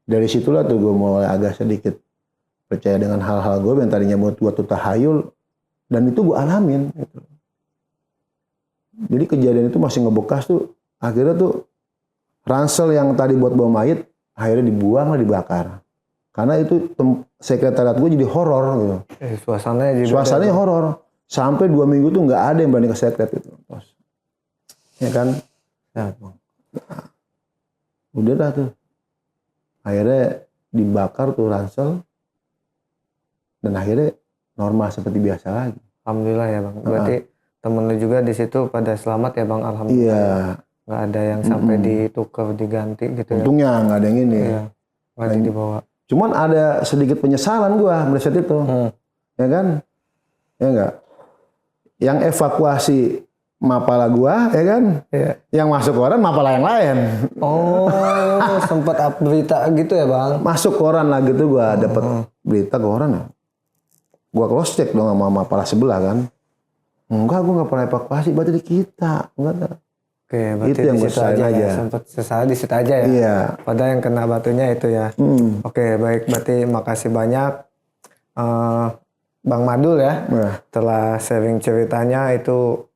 dari situlah tuh gue mulai agak sedikit percaya dengan hal-hal gue yang tadinya buat gue tuh tahayul. Dan itu gue alamin gitu. Jadi kejadian itu masih ngebekas tuh. Akhirnya tuh ransel yang tadi buat bawa mayat akhirnya dibuang lah, dibakar. Karena itu sekretariat gue jadi horor gitu. Suasananya horor. Sampai 2 minggu tuh nggak ada yang berani ke sekret itu. Ya kan? Ya, udah dah tuh. Akhirnya dibakar tuh ransel. Dan akhirnya normal seperti biasa lagi. Alhamdulillah ya bang. Berarti temen lu juga di situ pada selamat ya bang, alhamdulillah. Iya. Nggak ada yang sampai ditukar, diganti gitu. Untungnya nggak ada yang ini. Iya. Nggak ada dibawa. Cuman ada sedikit penyesalan gua pada saat itu. Ya kan? Ya enggak? Yang evakuasi Mapala gua, ya kan? Iya. Yang masuk koran Mapala yang lain. Oh, sempat up berita gitu ya bang? Masuk koran lah gitu, gua dapat berita koran. Gua cross check dong sama Mapala sebelah kan. Enggak, gua nggak pernah evakuasi, berarti di kita. Enggak. Oke, berarti itu yang di situ aja ya. Sempat sesal di situ aja ya. Iya. Padahal yang kena batunya itu ya. Oke, baik. Berarti makasih banyak Bang Madul ya. Setelah sharing ceritanya, itu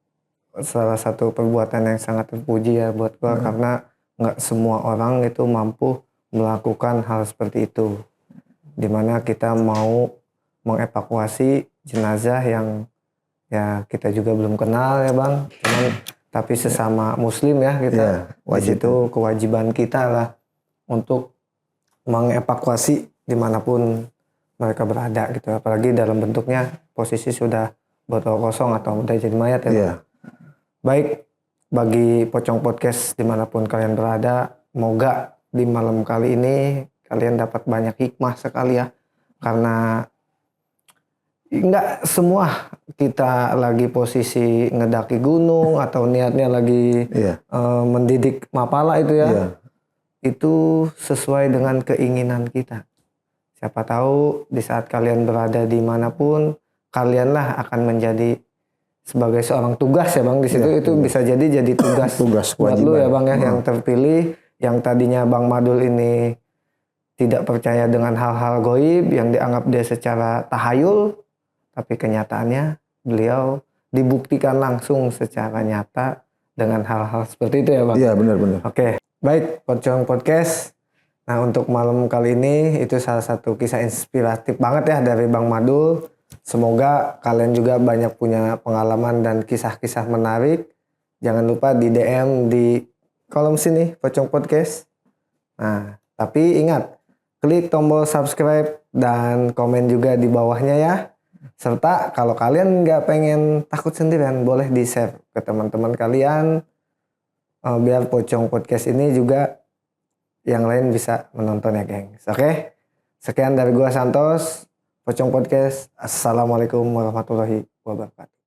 salah satu perbuatan yang sangat terpuji ya buat gua, karena nggak semua orang itu mampu melakukan hal seperti itu. Dimana kita mau mengevakuasi jenazah yang ya kita juga belum kenal ya bang. Tapi sesama muslim ya kita, wajib itu kewajiban kita lah untuk mengevakuasi dimanapun mereka berada gitu. Apalagi dalam bentuknya posisi sudah botol kosong atau udah jadi mayat ya. Baik, bagi Pocong Podcast dimanapun kalian berada, semoga di malam kali ini kalian dapat banyak hikmah sekali ya. Karena nggak semua kita lagi posisi ngedaki gunung atau niatnya lagi mendidik Mapala itu ya. Itu sesuai dengan keinginan kita. Siapa tahu di saat kalian berada dimanapun, kalianlah akan menjadi sebagai seorang tugas ya bang di situ. Itu bisa jadi tugas buat lu ya bang ya, yang terpilih, yang tadinya Bang Madul ini tidak percaya dengan hal-hal goib yang dianggap dia secara tahayul. Tapi kenyataannya beliau dibuktikan langsung secara nyata dengan hal-hal seperti itu ya bang. Iya benar-benar. Oke, baik Pocong Podcast. Nah untuk malam kali ini itu salah satu kisah inspiratif banget ya dari Bang Madul. Semoga kalian juga banyak punya pengalaman dan kisah-kisah menarik. Jangan lupa di DM di kolom sini Pocong Podcast. Nah tapi ingat, klik tombol subscribe dan komen juga di bawahnya ya. Serta kalau kalian nggak pengen takut sendirian, boleh di-share ke teman-teman kalian. Biar Pocong Podcast ini juga yang lain bisa menonton ya gengs. Oke? Sekian dari gua Santos, Pocong Podcast. Assalamualaikum warahmatullahi wabarakatuh.